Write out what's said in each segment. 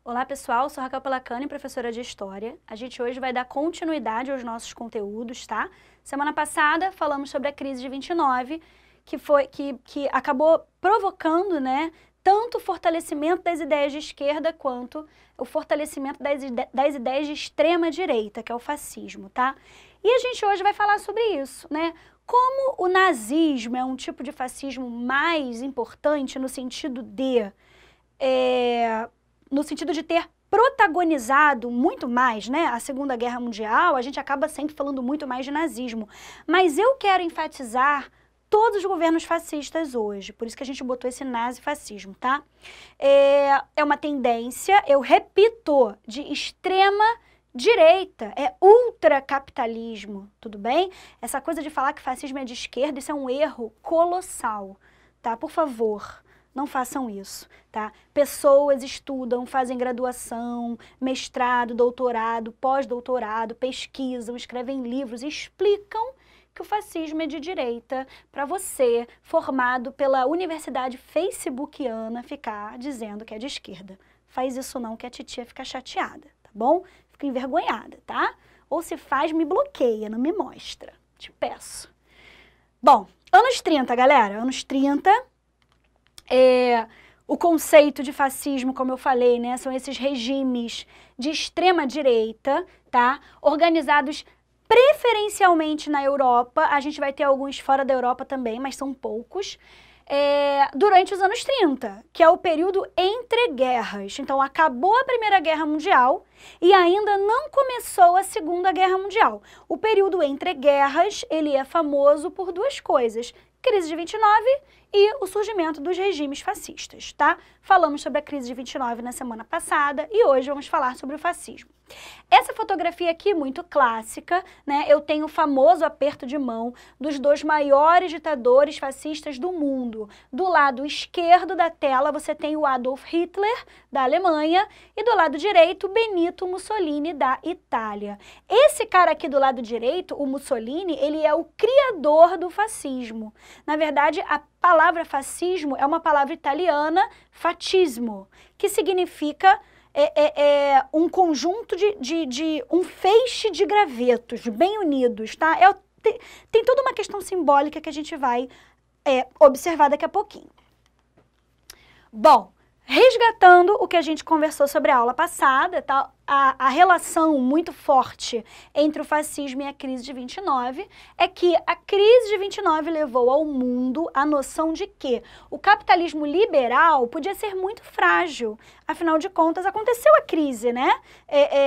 Olá pessoal, sou Raquel Pelacani, professora de História. A gente hoje vai dar continuidade aos nossos conteúdos, tá? Semana passada falamos sobre a crise de 29, que acabou provocando, né, tanto o fortalecimento das ideias de esquerda quanto o fortalecimento das ideias de extrema direita, que é o fascismo, tá? E a gente hoje vai falar sobre isso, né? Como o nazismo é um tipo de fascismo mais importante no sentido de ter protagonizado muito mais, né, a Segunda Guerra Mundial, a gente acaba sempre falando muito mais de nazismo. Mas eu quero enfatizar todos os governos fascistas hoje, por isso que a gente botou esse nazifascismo, tá? É uma tendência, eu repito, de extrema direita, é ultracapitalismo, tudo bem? Essa coisa de falar que fascismo é de esquerda, isso é um erro colossal, tá? Por favor, não façam isso, tá? Pessoas estudam, fazem graduação, mestrado, doutorado, pós-doutorado, pesquisam, escrevem livros e explicam que o fascismo é de direita para você, formado pela universidade facebookiana, ficar dizendo que é de esquerda. Faz isso não, que a titia fica chateada, tá bom? Fica envergonhada, tá? Ou se faz, me bloqueia, não me mostra. Te peço. Bom, anos 30, galera. Anos 30... o conceito de fascismo, como eu falei, né, são esses regimes de extrema direita, tá? Organizados preferencialmente na Europa, a gente vai ter alguns fora da Europa também, mas são poucos, durante os anos 30, que é o período entre guerras. Então, acabou a Primeira Guerra Mundial e ainda não começou a Segunda Guerra Mundial. O período entre guerras, ele é famoso por duas coisas: crise de 29 e o surgimento dos regimes fascistas, tá? Falamos sobre a crise de 29 na semana passada e hoje vamos falar sobre o fascismo. Essa fotografia aqui, muito clássica, né? Eu tenho o famoso aperto de mão dos dois maiores ditadores fascistas do mundo. Do lado esquerdo da tela você tem o Adolf Hitler, da Alemanha, e do lado direito, Benito Mussolini, da Itália. Esse cara aqui do lado direito, o Mussolini, ele é o criador do fascismo. Na verdade, a palavra fascismo é uma palavra italiana, fascismo, que significa um conjunto um feixe de gravetos bem unidos, tá? Tem toda uma questão simbólica que a gente vai observar daqui a pouquinho. Bom, resgatando o que a gente conversou sobre a aula passada, tá? A relação muito forte entre o fascismo e a crise de 29 é que a crise de 29 levou ao mundo a noção de que o capitalismo liberal podia ser muito frágil. Afinal de contas, aconteceu a crise, né?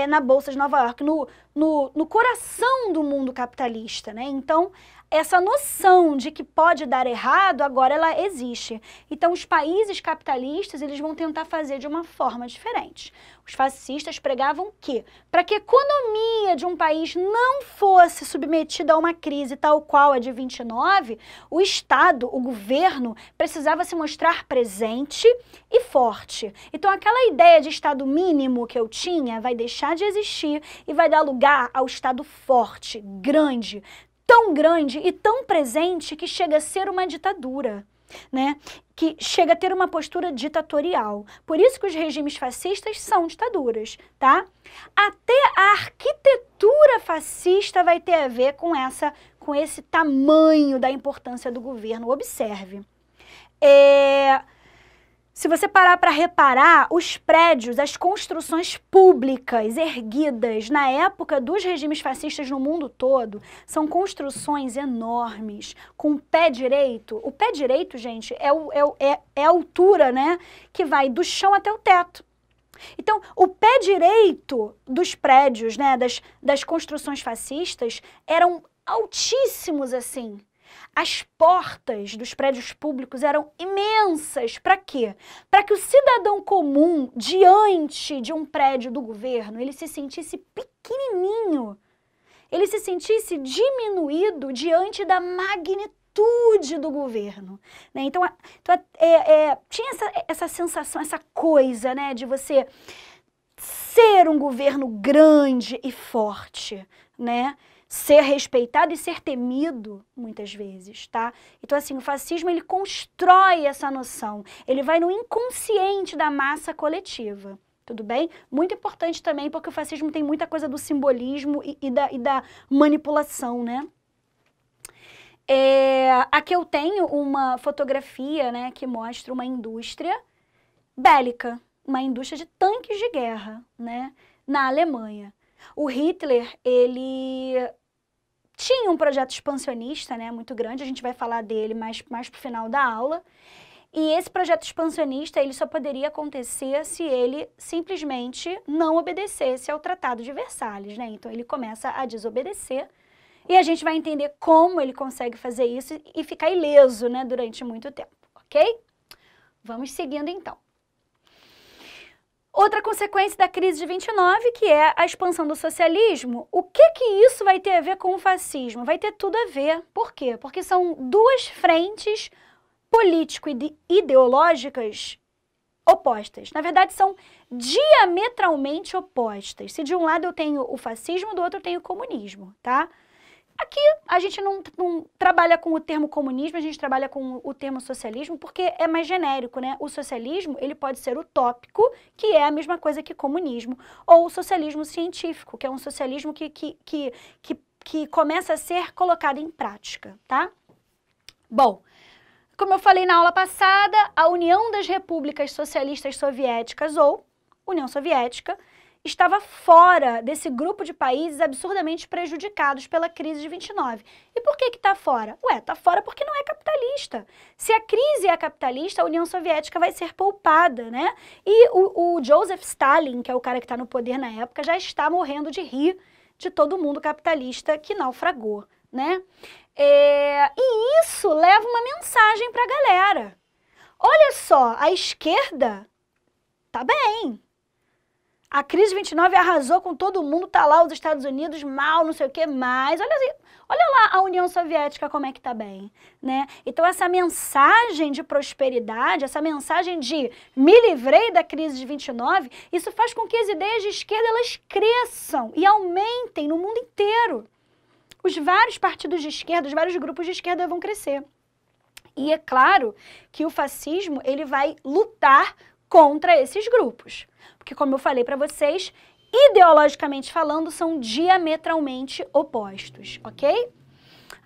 Na Bolsa de Nova York, no coração do mundo capitalista, né? Então, essa noção de que pode dar errado, agora ela existe. Então, os países capitalistas, eles vão tentar fazer de uma forma diferente. Os fascistas pregavam que, para que a economia de um país não fosse submetida a uma crise tal qual a de 29, o Estado, o governo, precisava se mostrar presente e forte. Então, aquela ideia de Estado mínimo que eu tinha vai deixar de existir e vai dar lugar ao Estado forte, grande, tão grande e tão presente que chega a ser uma ditadura, né? Que chega a ter uma postura ditatorial. Por isso que os regimes fascistas são ditaduras, tá? Até a arquitetura fascista vai ter a ver com esse tamanho da importância do governo. Observe. Se você parar para reparar, os prédios, as construções públicas erguidas na época dos regimes fascistas no mundo todo, são construções enormes, com o pé direito. O pé direito, gente, é a altura, né, que vai do chão até o teto. Então, o pé direito dos prédios, né, das construções fascistas, eram altíssimos assim. As portas dos prédios públicos eram imensas. Para quê? Para que o cidadão comum, diante de um prédio do governo, ele se sentisse pequenininho, ele se sentisse diminuído diante da magnitude do governo, né? Então tinha essa sensação, essa coisa, né, de você ser um governo grande e forte, né? Ser respeitado e ser temido, muitas vezes, tá? Então, assim, o fascismo, ele constrói essa noção, ele vai no inconsciente da massa coletiva, tudo bem? Muito importante também, porque o fascismo tem muita coisa do simbolismo e da manipulação, né? Aqui eu tenho uma fotografia, né, que mostra uma indústria bélica, uma indústria de tanques de guerra, né, na Alemanha. O Hitler, ele tinha um projeto expansionista, né, muito grande, a gente vai falar dele mais pro final da aula, e esse projeto expansionista, ele só poderia acontecer se ele simplesmente não obedecesse ao Tratado de Versalhes, né, então ele começa a desobedecer, e a gente vai entender como ele consegue fazer isso e ficar ileso, né, durante muito tempo, ok? Vamos seguindo então. Outra consequência da crise de 29, que é a expansão do socialismo, o que isso vai ter a ver com o fascismo? Vai ter tudo a ver. Por quê? Porque são duas frentes político-ideológicas opostas. Na verdade, são diametralmente opostas. Se de um lado eu tenho o fascismo, do outro eu tenho o comunismo, tá? Aqui a gente não trabalha com o termo comunismo, a gente trabalha com o termo socialismo, porque é mais genérico, né? O socialismo, ele pode ser utópico, que é a mesma coisa que comunismo, ou o socialismo científico, que é um socialismo que começa a ser colocado em prática, tá? Bom, como eu falei na aula passada, a União das Repúblicas Socialistas Soviéticas, ou União Soviética, estava fora desse grupo de países absurdamente prejudicados pela crise de 29. E por que está fora? Ué, está fora porque não é capitalista. Se a crise é capitalista, a União Soviética vai ser poupada, né? E o Joseph Stalin, que é o cara que está no poder na época, já está morrendo de rir de todo mundo capitalista que naufragou, né? E isso leva uma mensagem para a galera. Olha só, a esquerda tá bem. A crise de 29 arrasou com todo mundo, tá lá os Estados Unidos mal, não sei o que mais. Olha lá a União Soviética como é que tá bem, né? Então essa mensagem de prosperidade, essa mensagem de me livrei da crise de 29, isso faz com que as ideias de esquerda elas cresçam e aumentem no mundo inteiro. Os vários partidos de esquerda, os vários grupos de esquerda vão crescer. E é claro que o fascismo ele vai lutar contra esses grupos. Porque, como eu falei para vocês, ideologicamente falando, são diametralmente opostos, ok?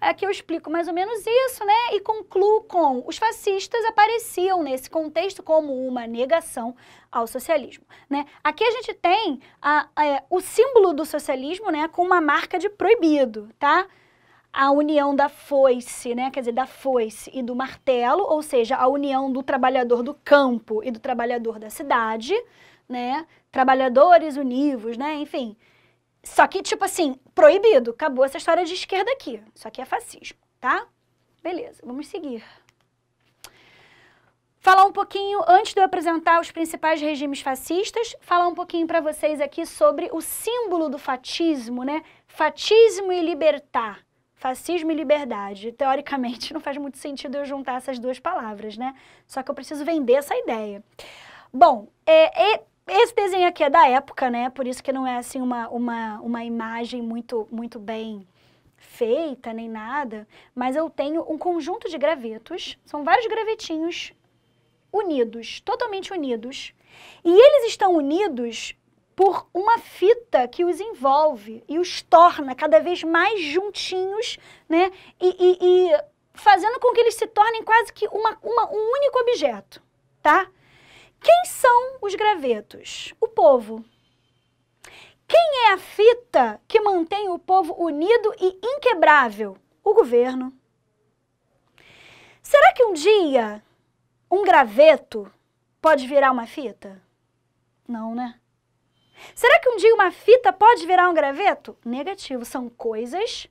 Aqui eu explico mais ou menos isso, né? E concluo com os fascistas apareciam nesse contexto como uma negação ao socialismo, né? Aqui a gente tem o símbolo do socialismo, né? Com uma marca de proibido, tá? A união da foice, né? Quer dizer, da foice e do martelo, ou seja, a união do trabalhador do campo e do trabalhador da cidade, né? Trabalhadores univos, né? Enfim. Só que, tipo assim, proibido. Acabou essa história de esquerda aqui. Isso aqui é fascismo, tá? Beleza, vamos seguir. Falar um pouquinho, antes de eu apresentar os principais regimes fascistas, falar um pouquinho para vocês aqui sobre o símbolo do fatismo, né? Fatismo e libertar. Fascismo e liberdade. Teoricamente, não faz muito sentido eu juntar essas duas palavras, né? Só que eu preciso vender essa ideia. Bom, esse desenho aqui é da época, né? Por isso que não é assim uma imagem muito bem feita, nem nada. Mas eu tenho um conjunto de gravetos. São vários gravetinhos unidos, totalmente unidos. E eles estão unidos por uma fita que os envolve e os torna cada vez mais juntinhos, né? E fazendo com que eles se tornem quase que um único objeto, tá? Quem são os gravetos? O povo. Quem é a fita que mantém o povo unido e inquebrável? O governo. Será que um dia um graveto pode virar uma fita? Não, né? Será que um dia uma fita pode virar um graveto? Negativo, são coisas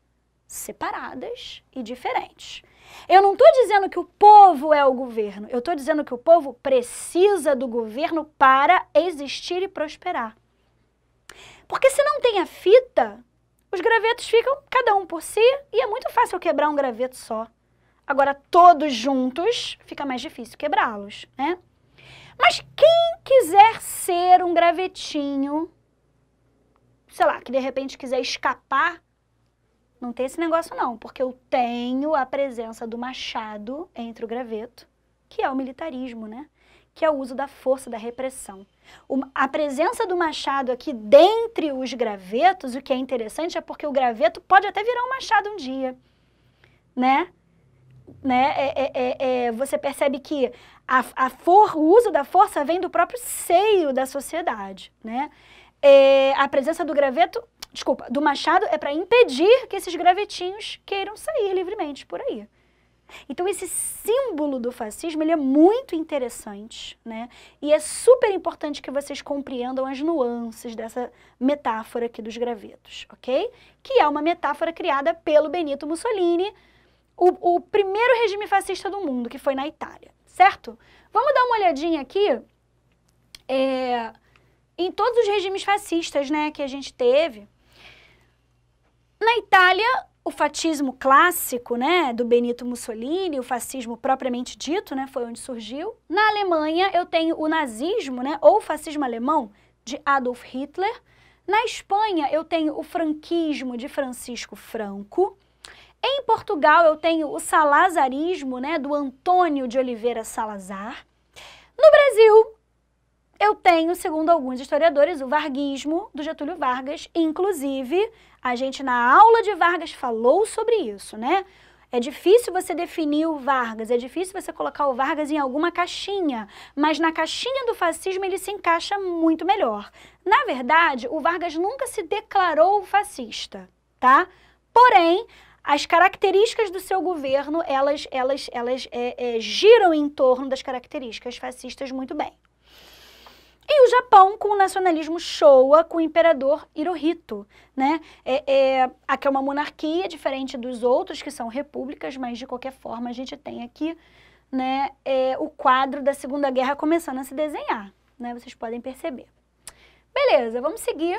separadas e diferentes. Eu não estou dizendo que o povo é o governo, eu estou dizendo que o povo precisa do governo para existir e prosperar. Porque se não tem a fita, os gravetos ficam cada um por si e é muito fácil quebrar um graveto só. Agora, todos juntos, fica mais difícil quebrá-los, né? Mas quem quiser ser um gravetinho, sei lá, que de repente quiser escapar, não tem esse negócio não, porque eu tenho a presença do machado entre o graveto, que é o militarismo, né? que é o uso da força, da repressão. A presença do machado aqui dentre os gravetos, o que é interessante é porque o graveto pode até virar um machado um dia, né? Você percebe que o uso da força vem do próprio seio da sociedade, né? A presença do machado é para impedir que esses gravetinhos queiram sair livremente por aí. Então esse símbolo do fascismo, ele é muito interessante, né? E é super importante que vocês compreendam as nuances dessa metáfora aqui dos gravetos, ok? Que é uma metáfora criada pelo Benito Mussolini, o primeiro regime fascista do mundo, que foi na Itália, certo? Vamos dar uma olhadinha aqui em todos os regimes fascistas, né, que a gente teve. Na Itália, o fascismo clássico, né, do Benito Mussolini, o fascismo propriamente dito, né, foi onde surgiu. Na Alemanha, eu tenho o nazismo, né, ou o fascismo alemão, de Adolf Hitler. Na Espanha, eu tenho o franquismo de Francisco Franco. Em Portugal, eu tenho o salazarismo, né, do Antônio de Oliveira Salazar. No Brasil, eu tenho, segundo alguns historiadores, o varguismo do Getúlio Vargas. Inclusive, a gente na aula de Vargas falou sobre isso, né? É difícil você definir o Vargas, é difícil você colocar o Vargas em alguma caixinha, mas na caixinha do fascismo ele se encaixa muito melhor. Na verdade, o Vargas nunca se declarou fascista, tá? Porém, as características do seu governo, elas giram em torno das características fascistas muito bem. E o Japão com o nacionalismo Showa, com o imperador Hirohito, né? Aqui é uma monarquia diferente dos outros, que são repúblicas, mas de qualquer forma a gente tem aqui, né, o quadro da Segunda Guerra começando a se desenhar, né? Vocês podem perceber. Beleza, vamos seguir.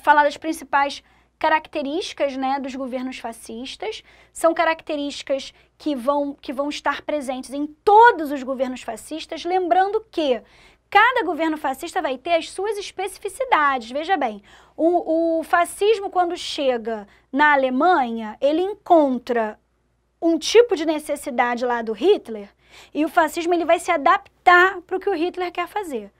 Falar das principais características, né, dos governos fascistas. São características que vão estar presentes em todos os governos fascistas, lembrando que cada governo fascista vai ter as suas especificidades. Veja bem, o fascismo, quando chega na Alemanha, ele encontra um tipo de necessidade lá do Hitler, e o fascismo ele vai se adaptar para o que o Hitler quer fazer.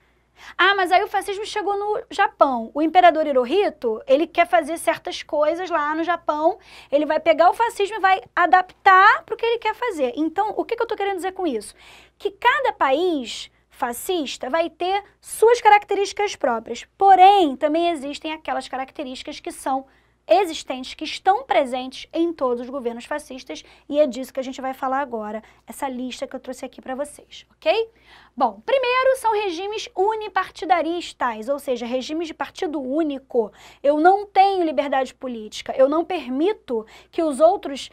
Ah, mas aí o fascismo chegou no Japão. O imperador Hirohito, ele quer fazer certas coisas lá no Japão, ele vai pegar o fascismo e vai adaptar para o que ele quer fazer. Então, o que eu estou querendo dizer com isso? Que cada país fascista vai ter suas características próprias, porém, também existem aquelas características que são existentes, que estão presentes em todos os governos fascistas, e é disso que a gente vai falar agora, essa lista que eu trouxe aqui para vocês, ok? Bom, primeiro são regimes unipartidaristas, ou seja, regimes de partido único. Eu não tenho liberdade política, eu não permito que os outros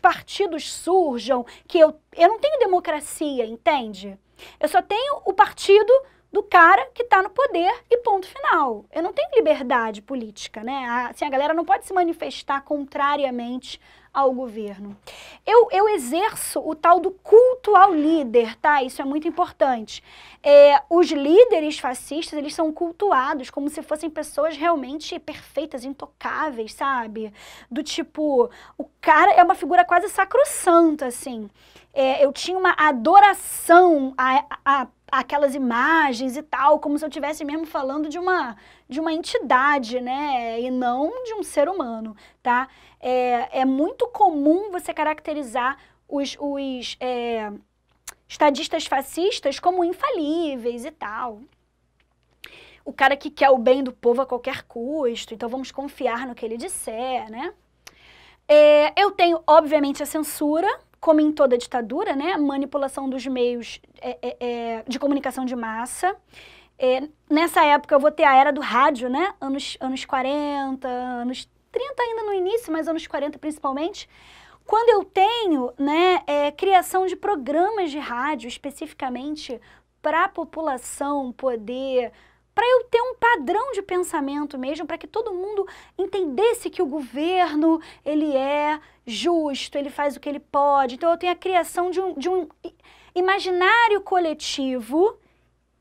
partidos surjam, que eu não tenho democracia, entende? Eu só tenho o partido do cara que está no poder e ponto final. Eu não tenho liberdade política, né? Assim, a galera não pode se manifestar contrariamente ao governo. Eu exerço o tal do culto ao líder, tá? Isso é muito importante. Os líderes fascistas, eles são cultuados como se fossem pessoas realmente perfeitas, intocáveis, sabe? Do tipo, o cara é uma figura quase sacrossanta, assim. Eu tinha uma adoração aquelas imagens e tal, como se eu estivesse mesmo falando de uma entidade, né, e não de um ser humano, tá? É muito comum você caracterizar os estadistas fascistas como infalíveis e tal. O cara que quer o bem do povo a qualquer custo, então vamos confiar no que ele disser, né? Eu tenho, obviamente, a censura, como em toda ditadura, né, manipulação dos meios de comunicação de massa. Nessa época eu vou ter a era do rádio, né, anos 40, anos 30 ainda no início, mas anos 40 principalmente, quando eu tenho, né, criação de programas de rádio especificamente para a população poder, para eu ter um padrão de pensamento mesmo, para que todo mundo entendesse que o governo, ele é justo, ele faz o que ele pode. Então eu tenho a criação de um imaginário coletivo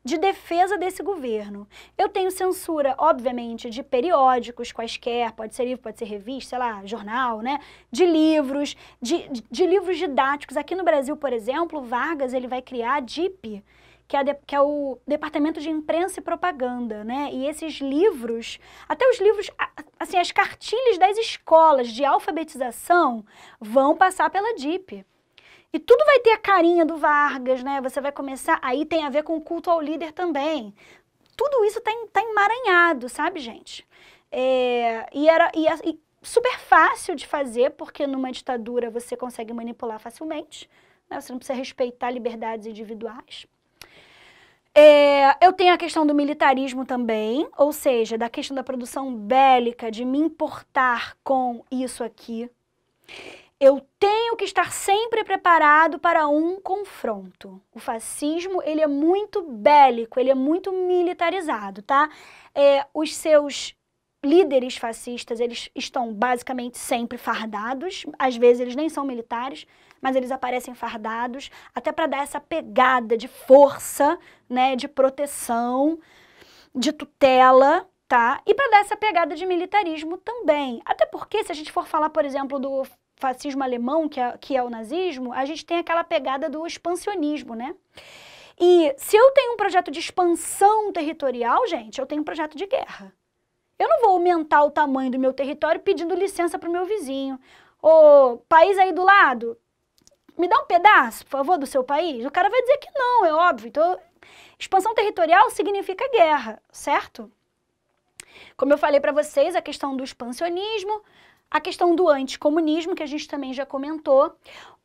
de defesa desse governo. Eu tenho censura, obviamente, de periódicos quaisquer, pode ser livro, pode ser revista, sei lá, jornal, né? De livros, de livros didáticos. Aqui no Brasil, por exemplo, Vargas ele vai criar a DIP, que é o Departamento de Imprensa e Propaganda, né? E esses livros, até os livros, assim, as cartilhas das escolas de alfabetização vão passar pela DIP. E tudo vai ter a carinha do Vargas, né? Você vai começar, aí tem a ver com o culto ao líder também. Tudo isso tá emaranhado, sabe, gente? E super fácil de fazer, porque numa ditadura você consegue manipular facilmente, né? Você não precisa respeitar liberdades individuais. Eu tenho a questão do militarismo também, ou seja, da questão da produção bélica, de me importar com isso aqui. Eu tenho que estar sempre preparado para um confronto. O fascismo, ele é muito bélico, ele é muito militarizado, tá? Os seus líderes fascistas, eles estão basicamente sempre fardados, às vezes eles nem são militares, mas eles aparecem fardados, até para dar essa pegada de força, né, de proteção, de tutela, tá? E para dar essa pegada de militarismo também. Até porque, se a gente for falar, por exemplo, do fascismo alemão, que é o nazismo, a gente tem aquela pegada do expansionismo, né? E se eu tenho um projeto de expansão territorial, gente, eu tenho um projeto de guerra. Eu não vou aumentar o tamanho do meu território pedindo licença para o meu vizinho. Ô, país aí do lado, me dá um pedaço, por favor, do seu país? O cara vai dizer que não, é óbvio. Então, expansão territorial significa guerra, certo? Como eu falei para vocês, a questão do expansionismo, a questão do anticomunismo, que a gente também já comentou.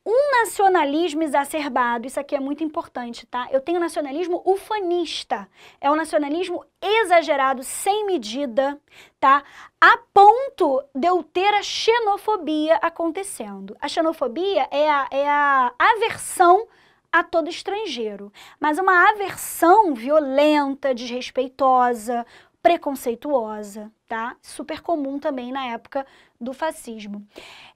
Um nacionalismo exacerbado, isso aqui é muito importante, tá? Eu tenho nacionalismo ufanista, é um nacionalismo exagerado, sem medida, tá? A ponto de eu ter a xenofobia acontecendo. A xenofobia é a aversão a todo estrangeiro, mas uma aversão violenta, desrespeitosa, preconceituosa, tá? Super comum também na época do fascismo.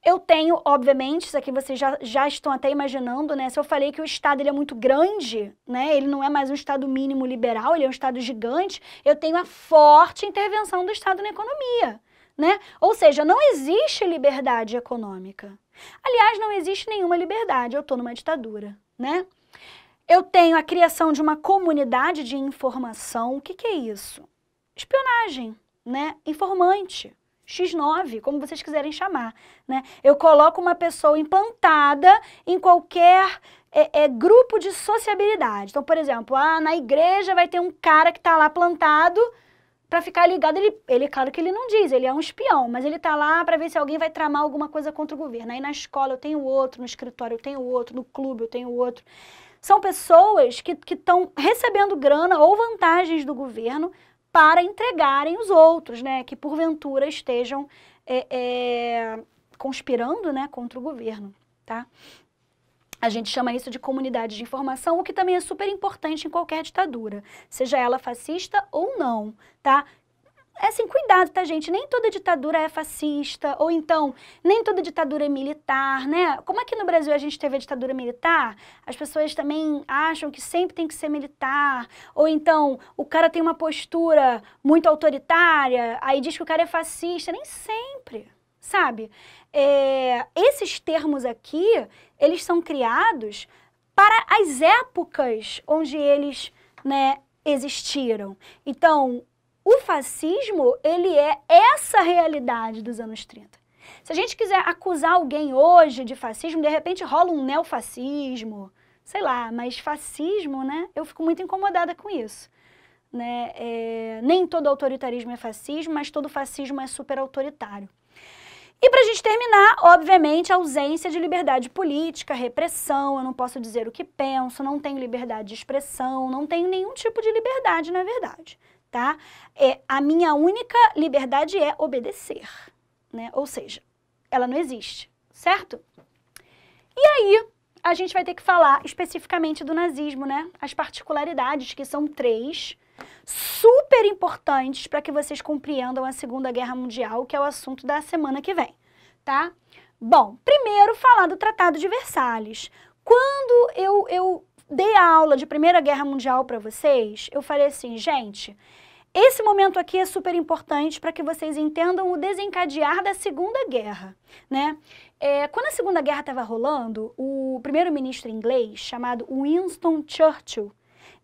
Eu tenho, obviamente, isso aqui vocês já estão até imaginando, né? Se eu falei que o Estado ele é muito grande, né? Ele não é mais um Estado mínimo liberal, ele é um Estado gigante, eu tenho a forte intervenção do Estado na economia, né? Ou seja, não existe liberdade econômica. Aliás, não existe nenhuma liberdade, eu estou numa ditadura, né? Eu tenho a criação de uma comunidade de informação. O que é isso? Espionagem, né? Informante, X9, como vocês quiserem chamar, né? Eu coloco uma pessoa implantada em qualquer grupo de sociabilidade. Então, por exemplo, na igreja vai ter um cara que está lá plantado para ficar ligado. Ele, claro que ele não diz, ele é um espião, mas ele está lá para ver se alguém vai tramar alguma coisa contra o governo. Aí na escola eu tenho outro, no escritório eu tenho outro, no clube eu tenho outro. São pessoas que estão recebendo grana ou vantagens do governo para entregarem os outros, né, que porventura estejam conspirando, né, contra o governo, tá? A gente chama isso de comunidade de informação, o que também é super importante em qualquer ditadura, seja ela fascista ou não, tá? Assim, cuidado, tá, gente? Nem toda ditadura é fascista, ou então, nem toda ditadura é militar, né? Como aqui no Brasil a gente teve a ditadura militar, as pessoas também acham que sempre tem que ser militar, ou então, o cara tem uma postura muito autoritária, aí diz que o cara é fascista, nem sempre, sabe? Esses termos aqui, eles são criados para as épocas onde eles, né, existiram. Então, o fascismo, ele é essa realidade dos anos 30. Se a gente quiser acusar alguém hoje de fascismo, de repente rola um neofascismo, sei lá, mas fascismo, né? Eu fico muito incomodada com isso, né? Nem todo autoritarismo é fascismo, mas todo fascismo é super autoritário. E para a gente terminar, obviamente, a ausência de liberdade política, repressão, eu não posso dizer o que penso, não tenho liberdade de expressão, não tenho nenhum tipo de liberdade, na verdade. Tá? A minha única liberdade é obedecer, né? Ou seja, ela não existe, certo? E aí, a gente vai ter que falar especificamente do nazismo, né? As particularidades, que são 3, super importantes para que vocês compreendam a Segunda Guerra Mundial, que é o assunto da semana que vem, tá? Bom, primeiro falar do Tratado de Versalhes. Quando eu dei a aula de Primeira Guerra Mundial para vocês, eu falei assim, gente, esse momento aqui é super importante para que vocês entendam o desencadear da Segunda Guerra, né? Quando a Segunda Guerra estava rolando, o primeiro-ministro inglês, chamado Winston Churchill,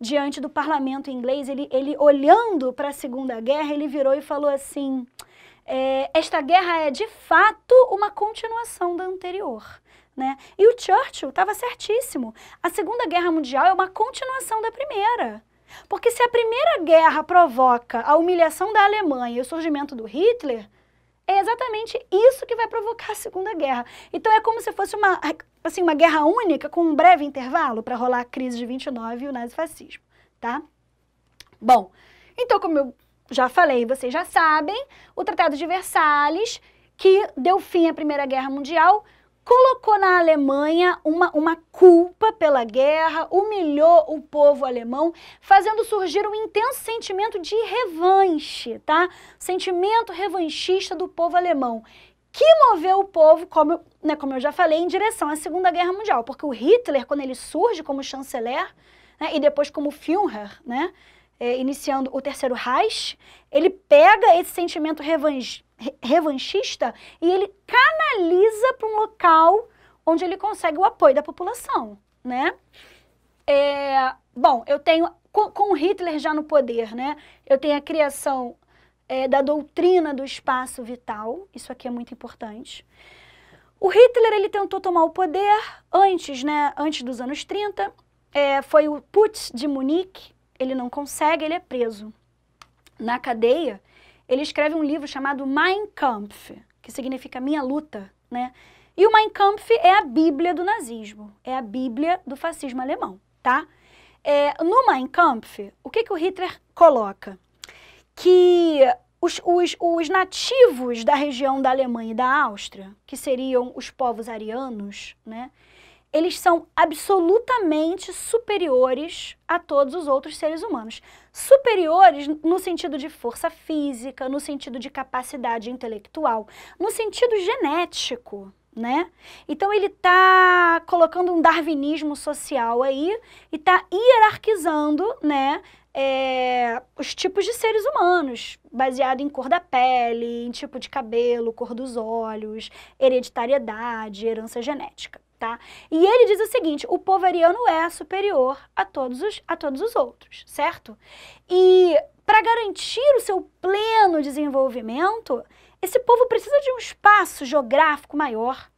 diante do parlamento inglês, ele olhando para a Segunda Guerra, ele virou e falou assim, esta guerra é de fato uma continuação da anterior, né? E o Churchill estava certíssimo, a Segunda Guerra Mundial é uma continuação da primeira. Porque se a Primeira Guerra provoca a humilhação da Alemanha e o surgimento do Hitler, é exatamente isso que vai provocar a Segunda Guerra. Então é como se fosse uma guerra única com um breve intervalo para rolar a crise de 29 e o nazifascismo, tá? Bom, então como eu já falei, vocês já sabem, o Tratado de Versalhes, que deu fim à Primeira Guerra Mundial, colocou na Alemanha uma culpa pela guerra, humilhou o povo alemão, fazendo surgir um intenso sentimento de revanche, tá? Sentimento revanchista do povo alemão, que moveu o povo, como eu já falei, em direção à Segunda Guerra Mundial, porque o Hitler, quando ele surge como chanceler, né, e depois como Führer, né, iniciando o Terceiro Reich, ele pega esse sentimento revanchista e ele canaliza para um local onde ele consegue o apoio da população, né? Bom, eu tenho, com o Hitler já no poder, né? Eu tenho a criação da doutrina do espaço vital, isso aqui é muito importante. O Hitler, ele tentou tomar o poder antes, né? Antes dos anos 30, foi o Putsch de Munique, ele não consegue, ele é preso. Na cadeia, ele escreve um livro chamado Mein Kampf, que significa Minha Luta, né? E o Mein Kampf é a Bíblia do nazismo, é a Bíblia do fascismo alemão, tá? No Mein Kampf, o que o Hitler coloca? Que os nativos da região da Alemanha e da Áustria, que seriam os povos arianos, né? Eles são absolutamente superiores a todos os outros seres humanos. Superiores no sentido de força física, no sentido de capacidade intelectual, no sentido genético, né? Então ele está colocando um darwinismo social aí e está hierarquizando, né, os tipos de seres humanos, baseado em cor da pele, em tipo de cabelo, cor dos olhos, hereditariedade, herança genética. Tá? E ele diz o seguinte, o povo ariano é superior a todos os outros, certo? E para garantir o seu pleno desenvolvimento, esse povo precisa de um espaço geográfico maior,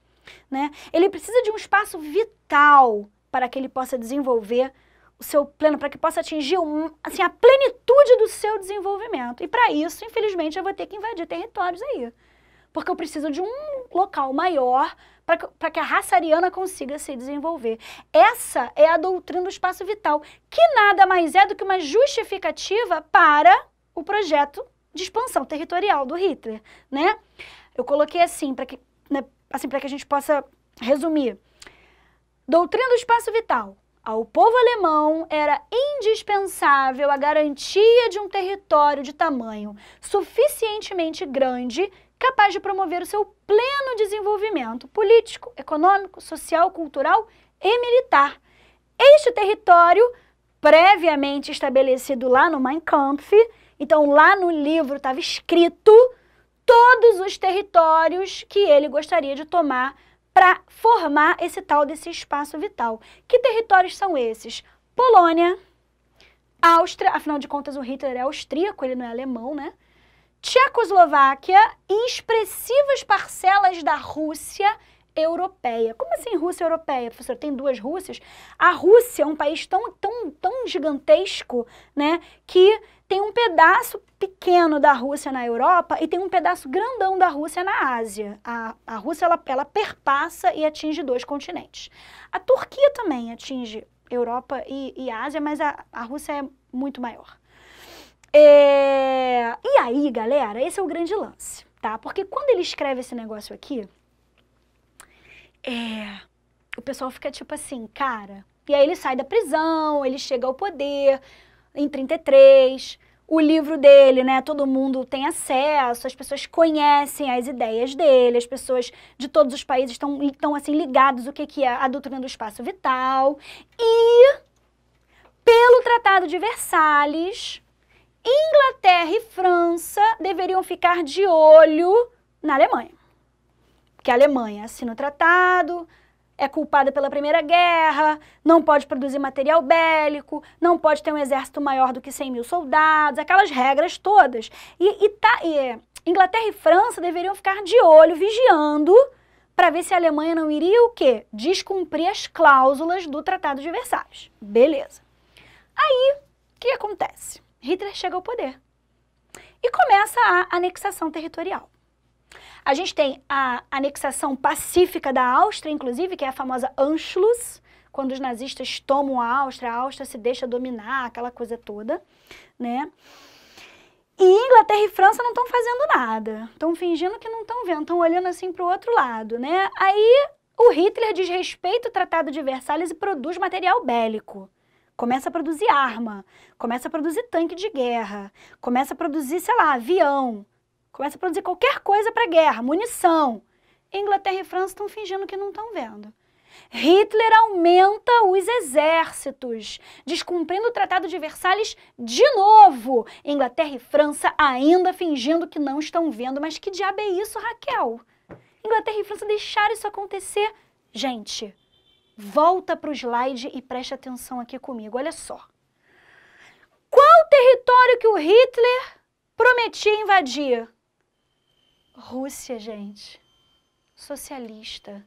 né? Ele precisa de um espaço vital para que ele possa desenvolver o seu pleno, para que possa atingir assim, a plenitude do seu desenvolvimento. E para isso, infelizmente, eu vou ter que invadir territórios aí. Porque eu preciso de um local maior para que a raça ariana consiga se desenvolver. Essa é a doutrina do espaço vital, que nada mais é do que uma justificativa para o projeto de expansão territorial do Hitler, né? Eu coloquei assim, para que a gente possa resumir. Doutrina do espaço vital. Ao povo alemão era indispensável a garantia de um território de tamanho suficientemente grande capaz de promover o seu pleno desenvolvimento político, econômico, social, cultural e militar. Este território, previamente estabelecido lá no Mein Kampf, então lá no livro estava escrito todos os territórios que ele gostaria de tomar para formar esse tal desse espaço vital. Que territórios são esses? Polônia, Áustria, afinal de contas o Hitler é austríaco, ele não é alemão, né? Tchecoslováquia e expressivas parcelas da Rússia europeia. Como assim Rússia europeia, professor? Tem duas Rússias? A Rússia é um país tão gigantesco, né, que tem um pedaço pequeno da Rússia na Europa e tem um pedaço grandão da Rússia na Ásia. A Rússia, ela perpassa e atinge 2 continentes. A Turquia também atinge Europa e Ásia, mas a Rússia é muito maior. E aí, galera, esse é o grande lance, tá? Porque quando ele escreve esse negócio aqui, o pessoal fica tipo assim, cara... E aí ele sai da prisão, ele chega ao poder em 33, o livro dele, né, todo mundo tem acesso, as pessoas conhecem as ideias dele, as pessoas de todos os países estão assim, ligados o que é a doutrina do espaço vital. E Pelo Tratado de Versalhes, Inglaterra e França deveriam ficar de olho na Alemanha. Porque a Alemanha assina o tratado, é culpada pela Primeira Guerra, não pode produzir material bélico, não pode ter um exército maior do que 100 mil soldados, aquelas regras todas. Inglaterra e França deveriam ficar de olho, vigiando, para ver se a Alemanha não iria o quê? Descumprir as cláusulas do Tratado de Versalhes. Beleza. Aí, o que acontece? Hitler chega ao poder e começa a anexação territorial. A gente tem a anexação pacífica da Áustria, inclusive, que é a famosa Anschluss, quando os nazistas tomam a Áustria se deixa dominar, aquela coisa toda, né? E Inglaterra e França não estão fazendo nada, estão fingindo que não estão vendo, estão olhando assim para o outro lado, né? Aí o Hitler desrespeita o Tratado de Versalhes e produz material bélico. Começa a produzir arma, começa a produzir tanque de guerra, começa a produzir, sei lá, avião, começa a produzir qualquer coisa para guerra, munição. Inglaterra e França estão fingindo que não estão vendo. Hitler aumenta os exércitos, descumprindo o Tratado de Versalhes de novo. Inglaterra e França ainda fingindo que não estão vendo. Mas que diabo é isso, Raquel? Inglaterra e França deixaram isso acontecer. Gente, volta para o slide e preste atenção aqui comigo, olha só. Qual território que o Hitler prometia invadir? Rússia, gente. Socialista.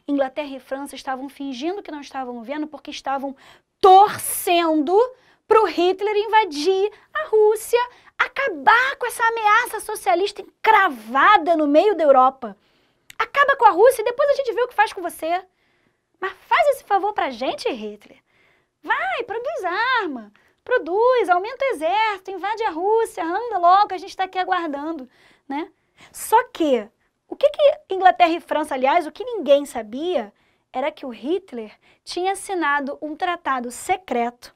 Inglaterra e França estavam fingindo que não estavam vendo porque estavam torcendo para o Hitler invadir a Rússia, acabar com essa ameaça socialista encravada no meio da Europa. Acaba com a Rússia e depois a gente vê o que faz com você. Mas faz esse favor pra gente, Hitler. Vai, produz arma, produz, aumenta o exército, invade a Rússia, anda logo, a gente está aqui aguardando, né? Só que, o que Inglaterra e França, aliás, o que ninguém sabia, era que o Hitler tinha assinado um tratado secreto,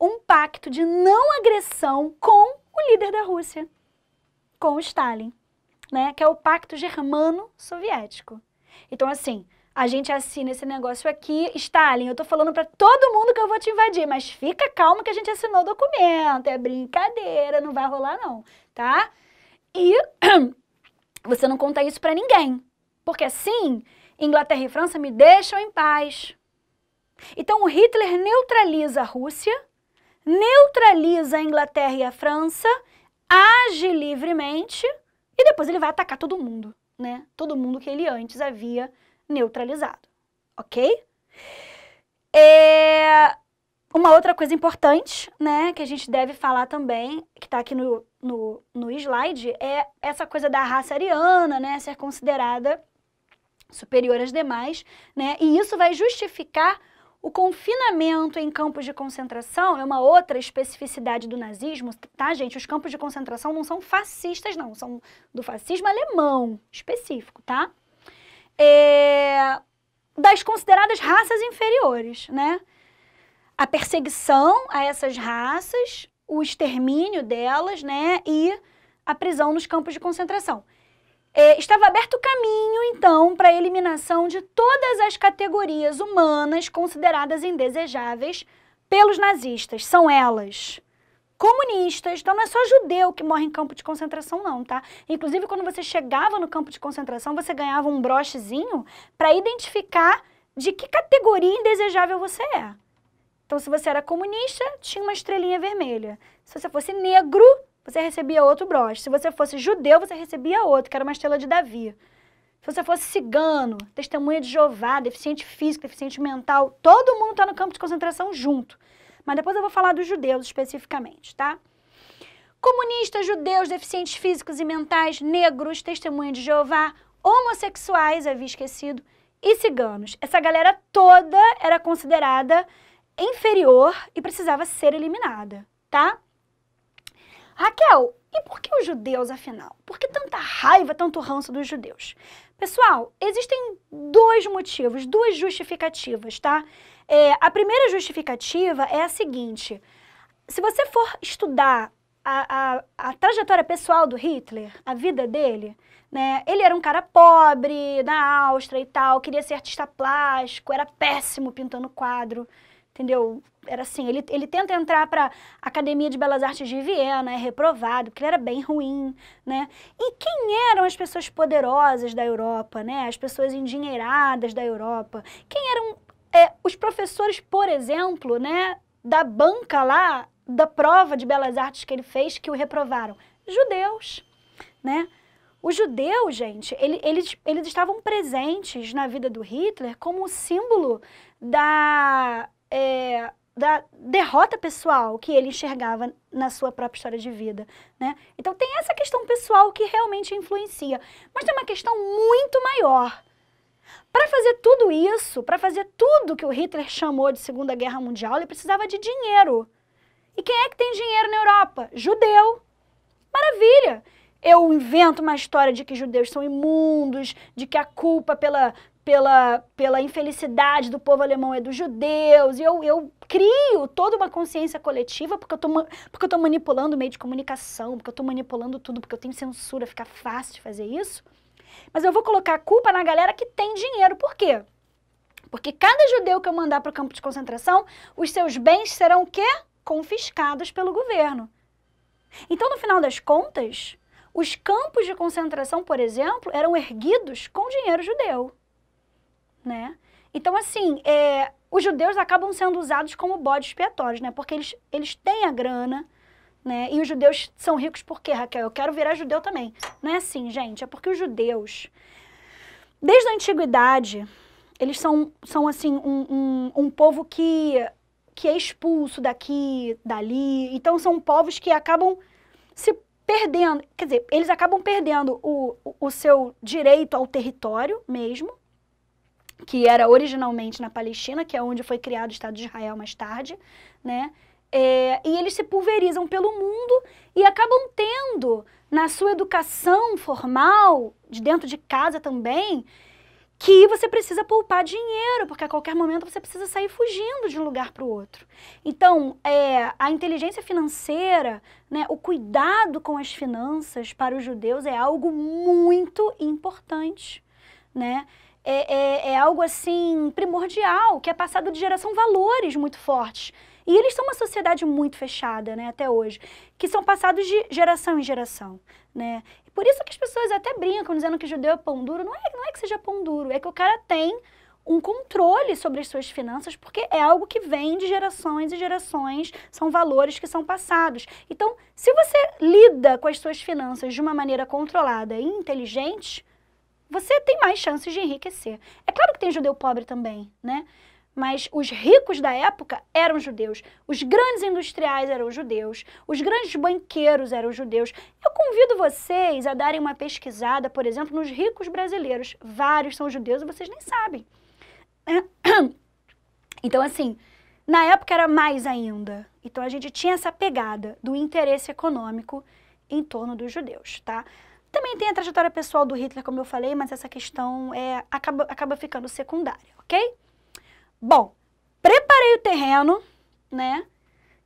um pacto de não agressão com o líder da Rússia, com o Stalin, né? Que é o Pacto Germano-Soviético. Então, assim, a gente assina esse negócio aqui, Stalin, eu tô falando para todo mundo que eu vou te invadir, mas fica calmo que a gente assinou o documento, é brincadeira, não vai rolar não, tá? E você não conta isso para ninguém, porque assim, Inglaterra e França me deixam em paz. Então o Hitler neutraliza a Rússia, neutraliza a Inglaterra e a França, age livremente e depois ele vai atacar todo mundo, né? Todo mundo que ele antes havia neutralizado, ok? Uma outra coisa importante, né, que a gente deve falar também, que está aqui no slide, é essa coisa da raça ariana, né, ser considerada superior às demais, né, e isso vai justificar o confinamento em campos de concentração. É uma outra especificidade do nazismo, tá, gente? Os campos de concentração não são fascistas, não, são do fascismo alemão específico, tá? Das consideradas raças inferiores, né? A perseguição a essas raças, o extermínio delas, né? E a prisão nos campos de concentração. Estava aberto o caminho, então, para a eliminação de todas as categorias humanas consideradas indesejáveis pelos nazistas. São elas comunistas, então não é só judeu que morre em campo de concentração não, tá? Inclusive, quando você chegava no campo de concentração, você ganhava um brochezinho para identificar de que categoria indesejável você é. Então, se você era comunista, tinha uma estrelinha vermelha. Se você fosse negro, você recebia outro broche. Se você fosse judeu, você recebia outro, que era uma estrela de Davi. Se você fosse cigano, testemunha de Jeová, deficiente físico, deficiente mental, todo mundo está no campo de concentração junto. Mas depois eu vou falar dos judeus especificamente, tá? Comunistas, judeus, deficientes físicos e mentais, negros, testemunha de Jeová, homossexuais, havia esquecido, e ciganos. Essa galera toda era considerada inferior e precisava ser eliminada, tá? Raquel, e por que os judeus, afinal? Por que tanta raiva, tanto ranço dos judeus? Pessoal, existem dois motivos, duas justificativas, tá? A primeira justificativa é a seguinte: se você for estudar a trajetória pessoal do Hitler, a vida dele, né? Ele era um cara pobre, na Áustria e tal, queria ser artista plástico, era péssimo pintando quadro, entendeu? Era assim, ele tenta entrar para a Academia de Belas Artes de Viena, é reprovado, porque ele era bem ruim, né? E quem eram as pessoas poderosas da Europa, né? As pessoas endinheiradas da Europa? Quem eram os professores, por exemplo, né, da banca lá, da prova de Belas Artes que ele fez, que o reprovaram? Judeus, né? Os judeus, gente, eles estavam presentes na vida do Hitler como símbolo da derrota pessoal que ele enxergava na sua própria história de vida, né? Então tem essa questão pessoal que realmente influencia. Mas tem uma questão muito maior. Para fazer tudo isso, para fazer tudo que o Hitler chamou de Segunda Guerra Mundial, ele precisava de dinheiro. E quem é que tem dinheiro na Europa? Judeu. Maravilha! Eu invento uma história de que judeus são imundos, de que a culpa pela infelicidade do povo alemão é dos judeus, e eu crio toda uma consciência coletiva porque eu tô manipulando o meio de comunicação, porque eu tô manipulando tudo, porque eu tenho censura, fica fácil de fazer isso. Mas eu vou colocar a culpa na galera que tem dinheiro. Por quê? Porque cada judeu que eu mandar para o campo de concentração, os seus bens serão o quê? Confiscados pelo governo. Então, no final das contas, os campos de concentração, por exemplo, eram erguidos com dinheiro judeu, né? Então, assim, os judeus acabam sendo usados como bodes expiatórios, né? Porque eles têm a grana, né? E os judeus são ricos por quê, Raquel? Eu quero virar judeu também. Não é assim, gente. É porque os judeus, desde a antiguidade, eles são assim, um povo que é expulso daqui, dali. Então, são povos que acabam se perdendo, quer dizer, eles acabam perdendo o seu direito ao território mesmo, que era originalmente na Palestina, que é onde foi criado o Estado de Israel mais tarde, né? E eles se pulverizam pelo mundo e acabam tendo, na sua educação formal, de dentro de casa também, que você precisa poupar dinheiro, porque a qualquer momento você precisa sair fugindo de um lugar para o outro. Então, a inteligência financeira, né, o cuidado com as finanças para os judeus é algo muito importante, né? É algo, assim, primordial, que é passado de geração, valores muito fortes. E eles são uma sociedade muito fechada, né, até hoje, que são passados de geração em geração, né? Por isso que as pessoas até brincam, dizendo que judeu é pão duro. Não é que seja pão duro, é que o cara tem um controle sobre as suas finanças, porque é algo que vem de gerações e gerações, são valores que são passados. Então, se você lida com as suas finanças de uma maneira controlada e inteligente, você tem mais chances de enriquecer. É claro que tem judeu pobre também, né? Mas os ricos da época eram judeus, os grandes industriais eram judeus, os grandes banqueiros eram judeus. Eu convido vocês a darem uma pesquisada, por exemplo, nos ricos brasileiros. Vários são judeus e vocês nem sabem. Então, assim, na época era mais ainda. Então, a gente tinha essa pegada do interesse econômico em torno dos judeus, tá? Também tem a trajetória pessoal do Hitler, como eu falei, mas essa questão acaba ficando secundária, ok? Bom, preparei o terreno, né?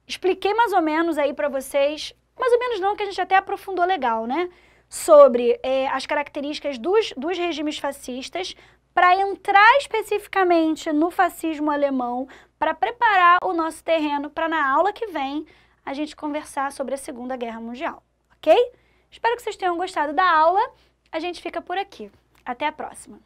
Expliquei mais ou menos aí pra vocês, mais ou menos não, que a gente até aprofundou legal, né? Sobre as características dos regimes fascistas, para entrar especificamente no fascismo alemão, para preparar o nosso terreno para na aula que vem a gente conversar sobre a Segunda Guerra Mundial, ok? Espero que vocês tenham gostado da aula. A gente fica por aqui. Até a próxima.